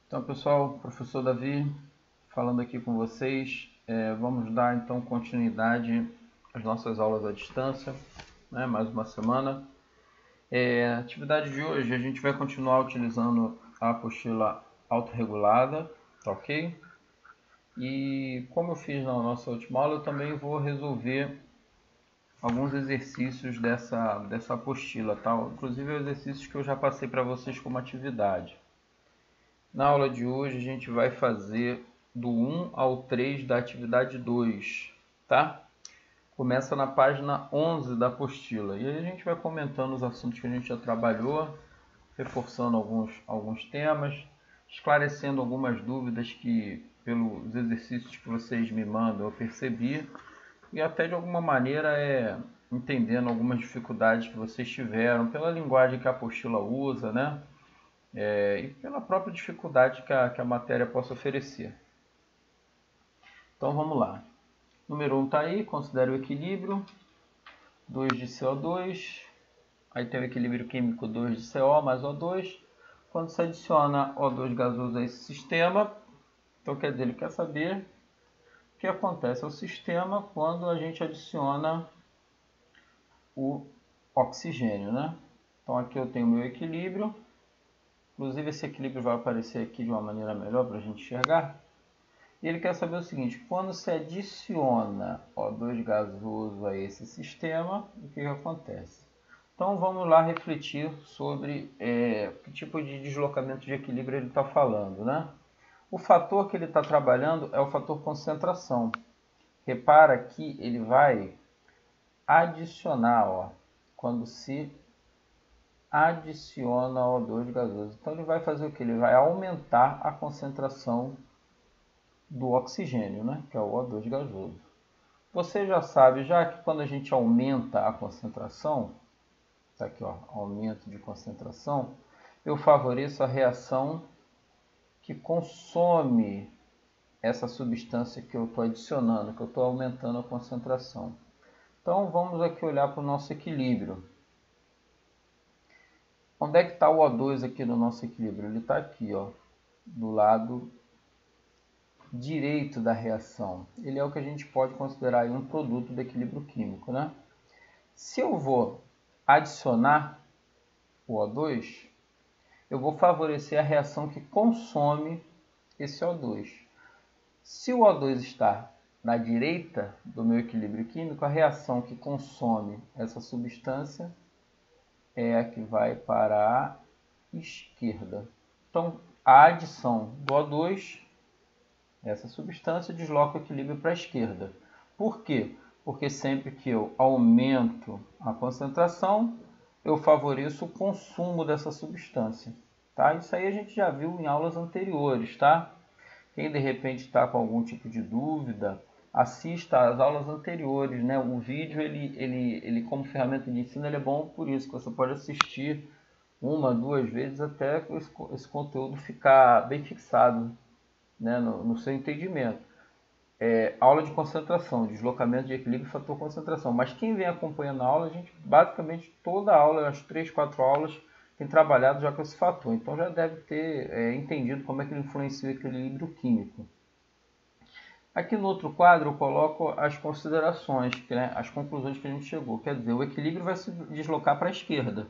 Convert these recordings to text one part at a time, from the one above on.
Então, pessoal, professor Davi, falando aqui com vocês, vamos dar então continuidade às nossas aulas à distância, né? Mais uma semana. A atividade de hoje a gente vai continuar utilizando a apostila autorregulada, tá ok? E como eu fiz na nossa última aula, eu também vou resolver alguns exercícios dessa apostila, tá? Inclusive exercícios que eu já passei para vocês como atividade. Na aula de hoje a gente vai fazer do 1 ao 3 da atividade 2, tá? Começa na página 11 da apostila. E aí a gente vai comentando os assuntos que a gente já trabalhou, reforçando alguns temas, esclarecendo algumas dúvidas que, pelos exercícios que vocês me mandam, eu percebi. E até de alguma maneira entendendo algumas dificuldades que vocês tiveram, pela linguagem que a apostila usa, né? E pela própria dificuldade que a matéria possa oferecer. Então vamos lá. Número 1 está aí, considere o equilíbrio, 2 de CO2, aí tem o equilíbrio químico 2 de CO mais O2. Quando se adiciona O2 gasoso a esse sistema, então quer dizer, ele quer saber o que acontece ao sistema quando a gente adiciona o oxigênio, né? Então aqui eu tenho o meu equilíbrio. Inclusive esse equilíbrio vai aparecer aqui de uma maneira melhor para a gente enxergar. E ele quer saber o seguinte: quando se adiciona O2 gasoso a esse sistema, o que acontece? Então vamos lá refletir sobre que tipo de deslocamento de equilíbrio ele está falando, né? O fator que ele está trabalhando é o fator concentração. Repara que ele vai adicionar, ó, quando se adiciona O2 gasoso. Então ele vai fazer o que? Ele vai aumentar a concentração do oxigênio, né? Que é o O2 gasoso. Você já sabe, já que quando a gente aumenta a concentração, tá aqui, ó, aumento de concentração, eu favoreço a reação que consome essa substância que eu estou adicionando, que eu estou aumentando a concentração. Então vamos aqui olhar para o nosso equilíbrio. Onde é que está o O2 aqui no nosso equilíbrio? Ele está aqui, ó, do lado direito da reação. Ele é o que a gente pode considerar aí um produto do equilíbrio químico, né? Se eu vou adicionar o O2, eu vou favorecer a reação que consome esse O2. Se o O2 está na direita do meu equilíbrio químico, a reação que consome essa substância é a que vai para a esquerda. Então, a adição do O2, essa substância, desloca o equilíbrio para a esquerda. Por quê? Porque sempre que eu aumento a concentração, eu favoreço o consumo dessa substância. Tá? Isso aí a gente já viu em aulas anteriores, tá? Quem de repente está com algum tipo de dúvida, assista às aulas anteriores, né? O vídeo, ele como ferramenta de ensino, ele é bom por isso, que você pode assistir uma, duas vezes até esse conteúdo ficar bem fixado, né? no seu entendimento. Aula de concentração, deslocamento de equilíbrio e fator concentração. Mas quem vem acompanhando a aula, a gente basicamente toda a aula, as 3, 4 aulas, tem trabalhado já com esse fator. Então já deve ter entendido como é que ele influencia o equilíbrio químico. Aqui no outro quadro eu coloco as considerações, né, as conclusões que a gente chegou. Quer dizer, o equilíbrio vai se deslocar para a esquerda.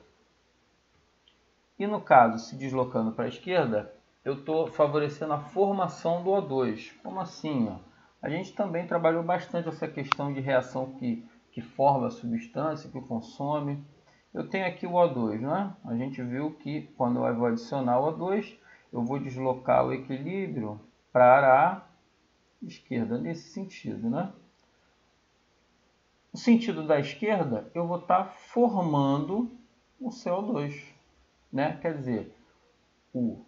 E no caso, se deslocando para a esquerda, eu estou favorecendo a formação do O2. Como assim? Ó? A gente também trabalhou bastante essa questão de reação que forma a substância, que consome. Eu tenho aqui o O2, não é? A gente viu que quando eu vou adicionar o O2, eu vou deslocar o equilíbrio para a esquerda, nesse sentido, né? No sentido da esquerda, eu vou estar formando o CO2, né? Quer dizer, o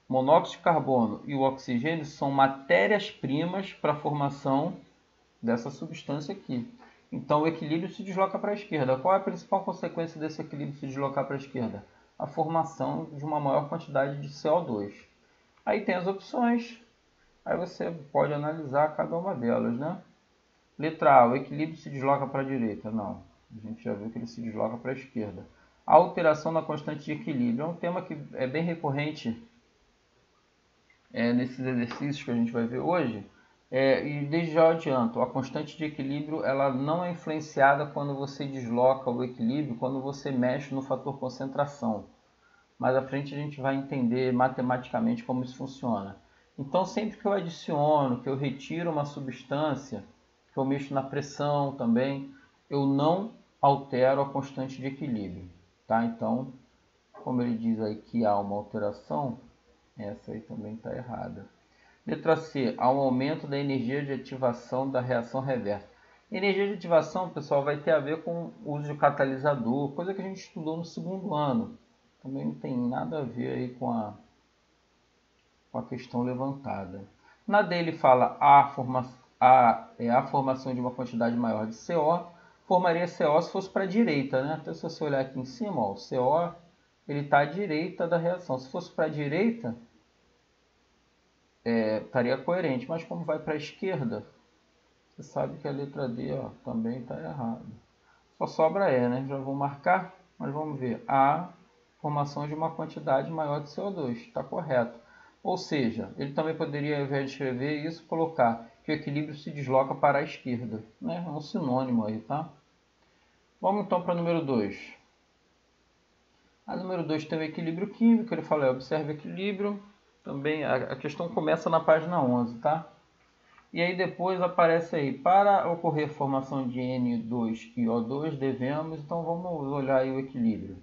monóxido de carbono e o oxigênio são matérias-primas para a formação dessa substância aqui. Então o equilíbrio se desloca para a esquerda. Qual é a principal consequência desse equilíbrio se deslocar para a esquerda? A formação de uma maior quantidade de CO2. Aí tem as opções, aí você pode analisar cada uma delas, né? Letra A, o equilíbrio se desloca para a direita. Não, a gente já viu que ele se desloca para a esquerda. A alteração na constante de equilíbrio é um tema que é bem recorrente nesses exercícios que a gente vai ver hoje. E desde já eu adianto, a constante de equilíbrio ela não é influenciada quando você desloca o equilíbrio, quando você mexe no fator concentração. Mais à frente a gente vai entender matematicamente como isso funciona. Então sempre que eu adiciono, que eu retiro uma substância, que eu mexo na pressão também, eu não altero a constante de equilíbrio. Tá? Então, como ele diz aí que há uma alteração, essa aí também está errada. Letra C, há um aumento da energia de ativação da reação reversa. Energia de ativação, pessoal, vai ter a ver com o uso de catalisador, coisa que a gente estudou no segundo ano. Também não tem nada a ver aí com a questão levantada. Na D ele fala a formação de uma quantidade maior de CO. Formaria CO se fosse para a direita, né? Até se você olhar aqui em cima, ó, o CO ele está à direita da reação. Se fosse para a direita, estaria coerente, mas como vai para a esquerda, você sabe que a letra D também está errada. Só sobra E, né? Já vou marcar, mas vamos ver. A formação de uma quantidade maior de CO2, está correto. Ou seja, ele também poderia, ao invés de escrever isso, colocar que o equilíbrio se desloca para a esquerda. Né? É um sinônimo aí, tá? Vamos então para o número 2. A número 2 tem o equilíbrio químico, ele fala, observe o equilíbrio. Também a questão começa na página 11, tá? E aí depois aparece aí, para ocorrer formação de N2 e O2, devemos, então vamos olhar aí o equilíbrio.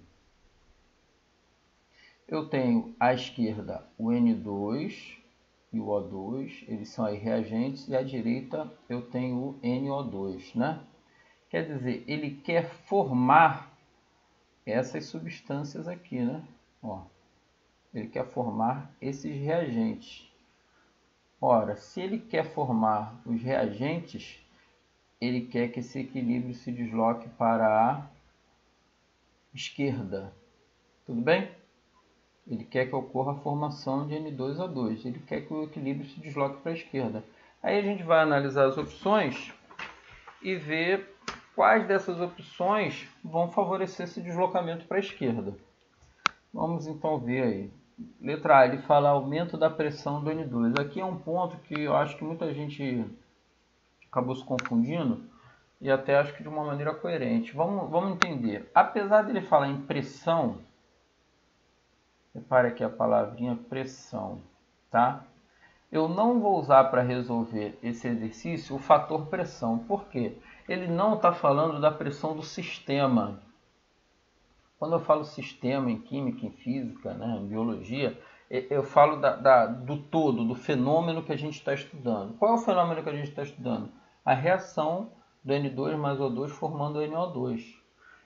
Eu tenho à esquerda o N2 e o O2, eles são aí reagentes, e à direita eu tenho o NO2, né? Quer dizer, ele quer formar essas substâncias aqui, né? Ó, ele quer formar esses reagentes. Ora, se ele quer formar os reagentes, ele quer que esse equilíbrio se desloque para a esquerda. Tudo bem? Ele quer que ocorra a formação de N2O2. Ele quer que o equilíbrio se desloque para a esquerda. Aí a gente vai analisar as opções e ver quais dessas opções vão favorecer esse deslocamento para a esquerda. Vamos então ver aí. Letra A, ele fala aumento da pressão do N2. Aqui é um ponto que eu acho que muita gente acabou se confundindo e até acho que de uma maneira coerente. Vamos entender. Apesar dele falar em pressão, repare aqui a palavrinha pressão, tá? Eu não vou usar para resolver esse exercício o fator pressão. Por quê? Ele não está falando da pressão do sistema. Quando eu falo sistema em química, em física, né, em biologia, eu falo do todo, do fenômeno que a gente está estudando. Qual é o fenômeno que a gente está estudando? A reação do N2 mais O2 formando o NO2.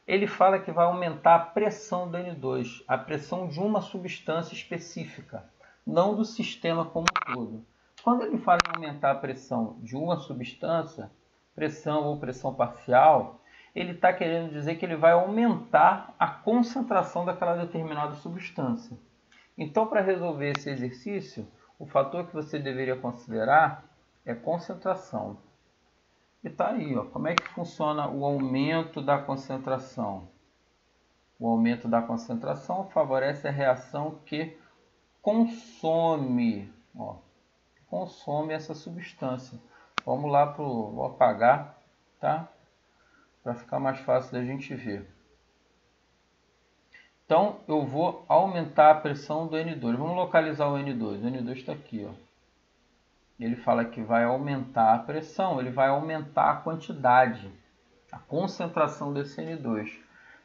Ele fala que vai aumentar a pressão do N2, a pressão de uma substância específica, não do sistema como um todo. Quando ele fala em aumentar a pressão de uma substância, pressão ou pressão parcial, ele está querendo dizer que ele vai aumentar a concentração daquela determinada substância. Então, para resolver esse exercício, o fator que você deveria considerar é concentração. E está aí, ó, como é que funciona o aumento da concentração? O aumento da concentração favorece a reação que consome essa substância. Vamos lá vou apagar, tá? Para ficar mais fácil da gente ver. Então, eu vou aumentar a pressão do N2. Vamos localizar o N2. O N2 está aqui, ó. Ele fala que vai aumentar a pressão, ele vai aumentar a quantidade, a concentração desse N2.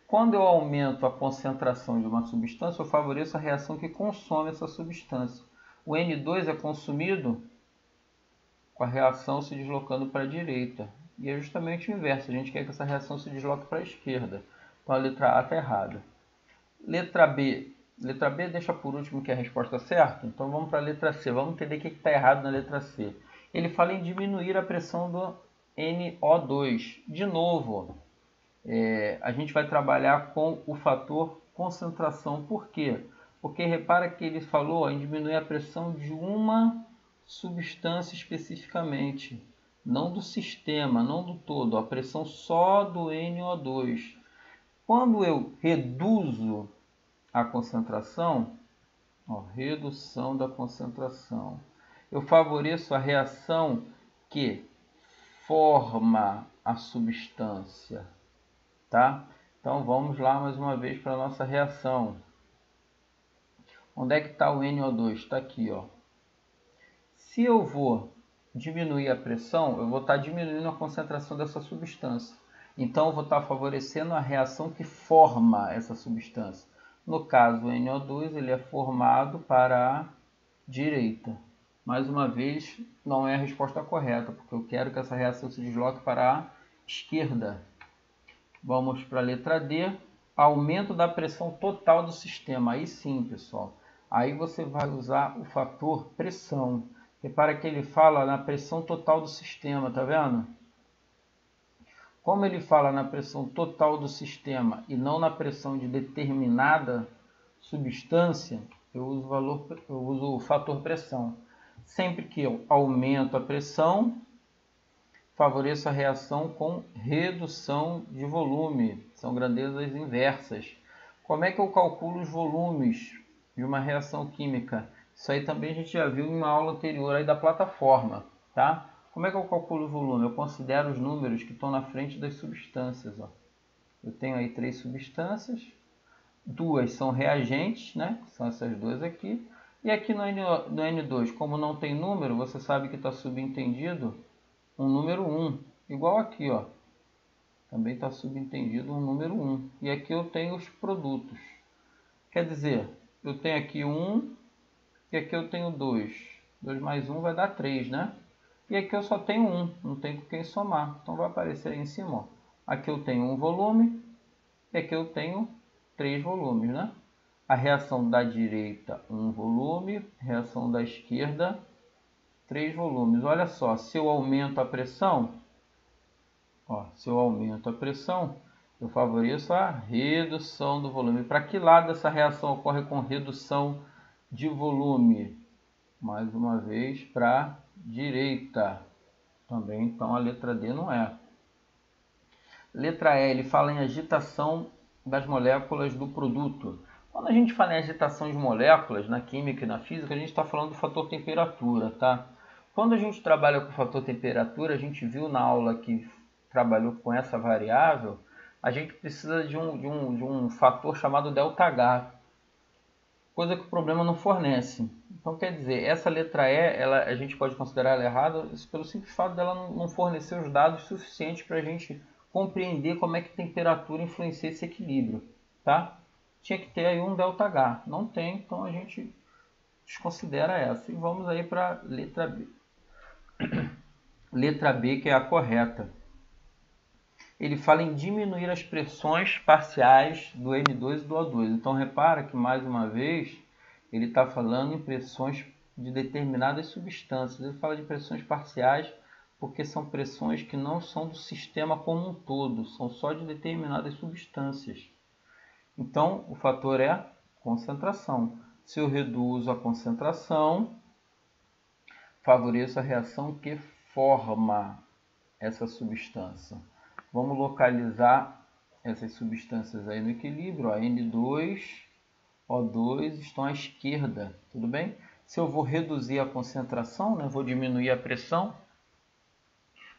Quando eu aumento a concentração de uma substância, eu favoreço a reação que consome essa substância. O N2 é consumido com a reação se deslocando para a direita. E é justamente o inverso, a gente quer que essa reação se desloque para a esquerda. Então a letra A está errada. Letra B deixa por último, que é a resposta certa. Então vamos para a letra C. Vamos entender o que está errado na letra C. Ele fala em diminuir a pressão do NO2. De novo, a gente vai trabalhar com o fator concentração. Por quê? Porque repara que ele falou em diminuir a pressão de uma substância especificamente. Não do sistema, não do todo. A pressão só do NO2. Quando eu reduzo a concentração, Ó, redução da concentração. Eu favoreço a reação que forma a substância, tá? Então vamos lá mais uma vez para a nossa reação. Onde é que está o NO2? Está aqui, ó. Se eu vou diminuir a pressão, eu vou estar diminuindo a concentração dessa substância. Então eu vou estar favorecendo a reação que forma essa substância. No caso, o NO2 ele é formado para a direita. Mais uma vez, não é a resposta correta, porque eu quero que essa reação se desloque para a esquerda. Vamos para a letra D. Aumento da pressão total do sistema. Aí sim, pessoal. Aí você vai usar o fator pressão. Repara que ele fala na pressão total do sistema, tá vendo? Como ele fala na pressão total do sistema e não na pressão de determinada substância, eu uso o fator pressão. Sempre que eu aumento a pressão, favoreço a reação com redução de volume. São grandezas inversas. Como é que eu calculo os volumes de uma reação química? Isso aí também a gente já viu em uma aula anterior aí da plataforma, tá? Como é que eu calculo o volume? Eu considero os números que estão na frente das substâncias, ó. Eu tenho aí 3 substâncias, 2 são reagentes, né? São essas duas aqui. E aqui no N2, como não tem número, você sabe que está subentendido um número 1, igual aqui, ó. Também está subentendido um número 1. E aqui eu tenho os produtos. Quer dizer, eu tenho aqui 1 e aqui eu tenho 2. 2 mais 1 vai dar 3, né? E aqui eu só tenho 1, não tem com quem somar. Então vai aparecer aí em cima, ó. Aqui eu tenho um volume e aqui eu tenho 3 volumes, né? A reação da direita, 1 volume. Reação da esquerda, 3 volumes. Olha só, se eu aumento a pressão, ó, se eu aumento a pressão, eu favoreço a redução do volume. Para que lado essa reação ocorre com redução de volume? Mais uma vez, para a direita. Também, então, a letra D não é. Letra E, ele fala em agitação das moléculas do produto. Quando a gente fala em agitação de moléculas, na química e na física, a gente está falando do fator temperatura, tá? Quando a gente trabalha com o fator temperatura, a gente viu na aula que trabalhou com essa variável, a gente precisa de um fator chamado ΔH, coisa que o problema não fornece. Então, quer dizer, essa letra E, a gente pode considerar ela errada pelo simples fato dela não fornecer os dados suficientes para a gente compreender como é que a temperatura influencia esse equilíbrio, tá? Tinha que ter aí um ΔH, não tem, então a gente desconsidera essa. E vamos aí para a letra B. Letra B, que é a correta. Ele fala em diminuir as pressões parciais do N2 e do O2. Então, repara que, mais uma vez, ele está falando em pressões de determinadas substâncias. Ele fala de pressões parciais porque são pressões que não são do sistema como um todo, são só de determinadas substâncias. Então, o fator é concentração. Se eu reduzo a concentração, favoreço a reação que forma essa substância. Vamos localizar essas substâncias aí no equilíbrio. A N2, O2 estão à esquerda, tudo bem? Se eu vou reduzir a concentração, né, vou diminuir a pressão,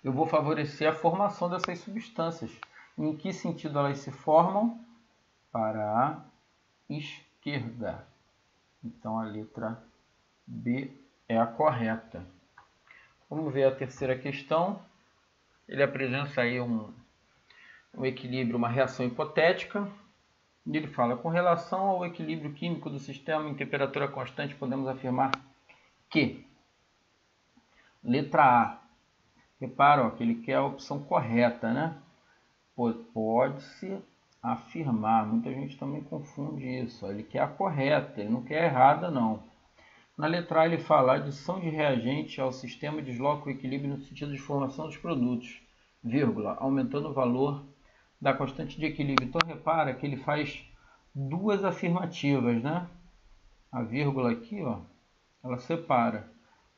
eu vou favorecer a formação dessas substâncias. Em que sentido elas se formam? Para a esquerda. Então a letra B é a correta. Vamos ver a terceira questão. Ele apresenta aí um equilíbrio, uma reação hipotética. E ele fala, com relação ao equilíbrio químico do sistema em temperatura constante, podemos afirmar que, letra A, repara, ó, que ele quer a opção correta, né? Pode-se afirmar, muita gente também confunde isso, ó. Ele quer a correta, ele não quer a errada, não. Na letra A ele fala, a adição de reagente ao sistema desloca o equilíbrio no sentido de formação dos produtos, vírgula, aumentando o valor da constante de equilíbrio. Então repara que ele faz duas afirmativas, né? A vírgula aqui, ó, ela separa.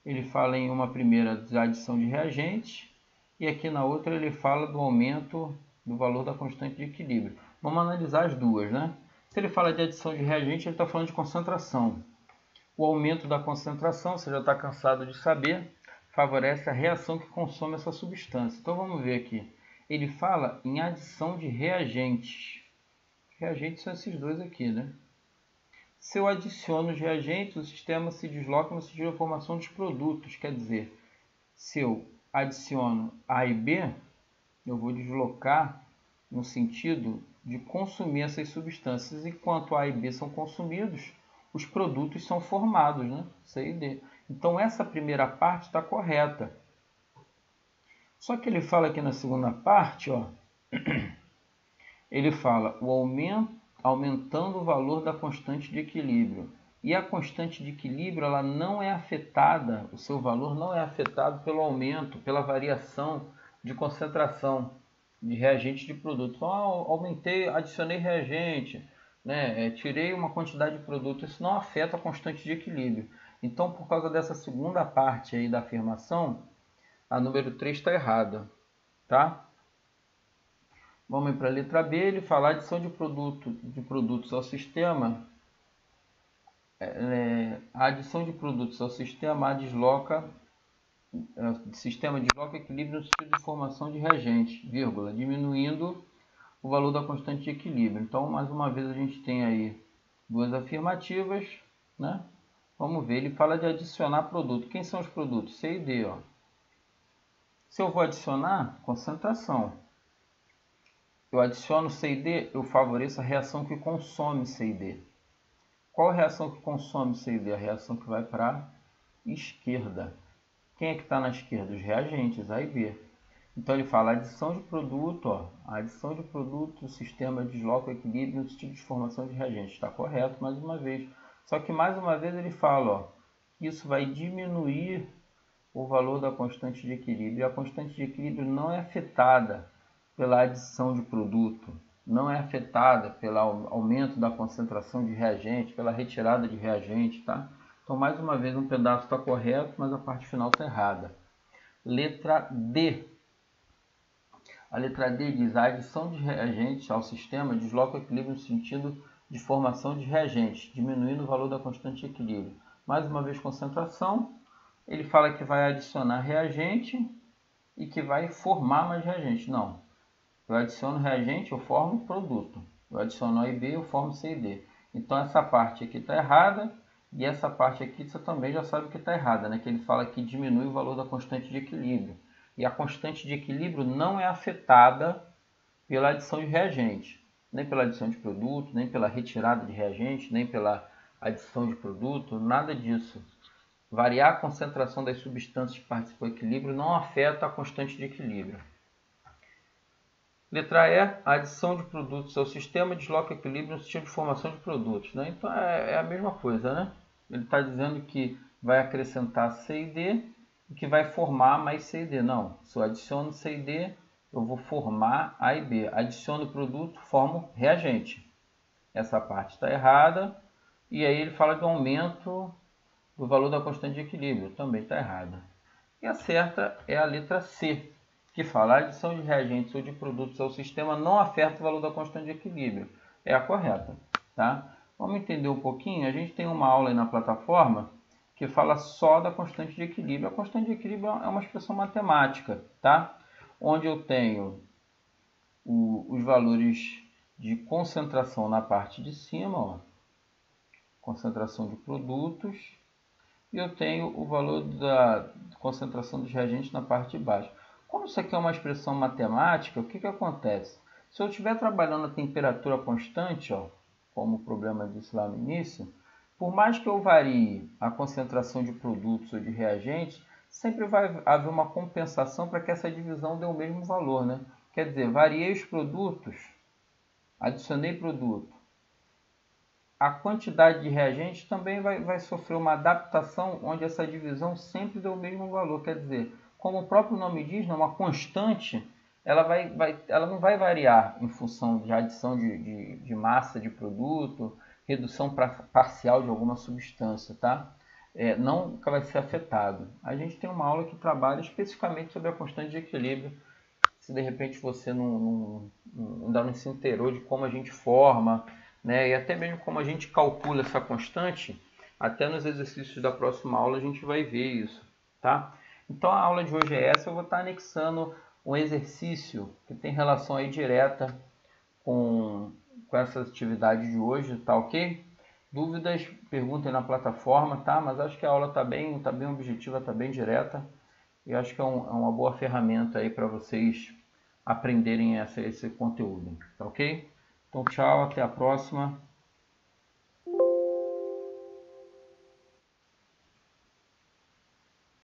Ele fala em uma primeira da adição de reagentes e aqui na outra ele fala do aumento do valor da constante de equilíbrio. Vamos analisar as duas, né? Se ele fala de adição de reagente, ele está falando de concentração. O aumento da concentração, você já está cansado de saber, favorece a reação que consome essa substância. Então vamos ver aqui. Ele fala em adição de reagentes. Reagentes são esses dois aqui, né? Se eu adiciono os reagentes, o sistema se desloca no sentido da formação dos produtos. Quer dizer, se eu adiciono A e B, eu vou deslocar no sentido de consumir essas substâncias. Enquanto A e B são consumidos, os produtos são formados, né? C e D. Então essa primeira parte está correta. Só que ele fala aqui na segunda parte, ó, ele fala o aumentando o valor da constante de equilíbrio. E a constante de equilíbrio, ela não é afetada, o seu valor não é afetado pelo aumento, pela variação de concentração de reagente de produto. Então, aumentei, adicionei reagente, né, tirei uma quantidade de produto, isso não afeta a constante de equilíbrio. Então, por causa dessa segunda parte aí da afirmação, a número 3 está errada, tá? Vamos para a letra B, ele fala adição de produtos ao sistema. A adição de produtos ao sistema desloca equilíbrio no sentido de formação de reagente, vírgula, diminuindo o valor da constante de equilíbrio. Então, mais uma vez, a gente tem aí duas afirmativas, né? Vamos ver, ele fala de adicionar produto. Quem são os produtos? C e D, ó. Se eu vou adicionar, concentração. Eu adiciono C e D, eu favoreço a reação que consome C e D. Qual a reação que consome C e D? A reação que vai para a esquerda. Quem é que está na esquerda? Os reagentes, A e B. Então ele fala adição de produto, ó, a adição de produto, o sistema desloca o equilíbrio no sentido de formação de reagentes. Está correto, mais uma vez. Só que mais uma vez ele fala, ó, que isso vai diminuir o valor da constante de equilíbrio. E a constante de equilíbrio não é afetada pela adição de produto, não é afetada pelo aumento da concentração de reagente, pela retirada de reagente, tá? Então, mais uma vez, um pedaço está correto, mas a parte final está errada. Letra D. A letra D diz a adição de reagentes ao sistema desloca o equilíbrio no sentido de formação de reagentes, diminuindo o valor da constante de equilíbrio. Mais uma vez, concentração. Ele fala que vai adicionar reagente e que vai formar mais reagente. Não. Eu adiciono reagente, eu formo produto. Eu adiciono A e B, eu formo C e D. Então essa parte aqui está errada e essa parte aqui você também já sabe que está errada, né? Que ele fala que diminui o valor da constante de equilíbrio. E a constante de equilíbrio não é afetada pela adição de reagente, nem pela adição de produto, nem pela retirada de reagente, nem pela adição de produto, nada disso. Variar a concentração das substâncias que participam do equilíbrio não afeta a constante de equilíbrio. Letra E, a adição de produtos ao sistema desloca o equilíbrio no sentido de formação de produtos, né? Então é a mesma coisa, né? Ele está dizendo que vai acrescentar C e D e que vai formar mais C e D. Não, se eu adiciono C e D, eu vou formar A e B. Adiciono produto, formo reagente. Essa parte está errada. E aí ele fala do aumento do valor da constante de equilíbrio, também está errada. E a certa é a letra C, que fala a adição de reagentes ou de produtos ao sistema não afeta o valor da constante de equilíbrio. É a correta, tá? Vamos entender um pouquinho. A gente tem uma aula aí na plataforma que fala só da constante de equilíbrio. A constante de equilíbrio é uma expressão matemática, tá? Onde eu tenho os valores de concentração na parte de cima, ó, concentração de produtos, e eu tenho o valor da concentração dos reagentes na parte de baixo. Como isso aqui é uma expressão matemática, o que acontece? Se eu estiver trabalhando a temperatura constante, ó, como o problema disse lá no início, por mais que eu varie a concentração de produtos ou de reagentes, sempre vai haver uma compensação para que essa divisão dê o mesmo valor, né? Quer dizer, variei os produtos, adicionei produto. A quantidade de reagentes também vai sofrer uma adaptação onde essa divisão sempre deu o mesmo valor. Quer dizer, como o próprio nome diz, uma constante, ela não vai variar em função de adição de massa de produto, redução parcial de alguma substância, tá? Nunca vai ser afetado. A gente tem uma aula que trabalha especificamente sobre a constante de equilíbrio. Se de repente você ainda não se inteirou de como a gente forma, né, e até mesmo como a gente calcula essa constante, Até nos exercícios da próxima aula a gente vai ver isso, tá? Então a aula de hoje é essa, eu vou estar anexando um exercício que tem relação aí direta com essa atividade de hoje, tá ok? Dúvidas, perguntem na plataforma, tá? Mas acho que a aula tá bem objetiva, tá bem direta. E acho que é uma boa ferramenta aí para vocês aprenderem esse conteúdo, tá ok? Então tchau, até a próxima.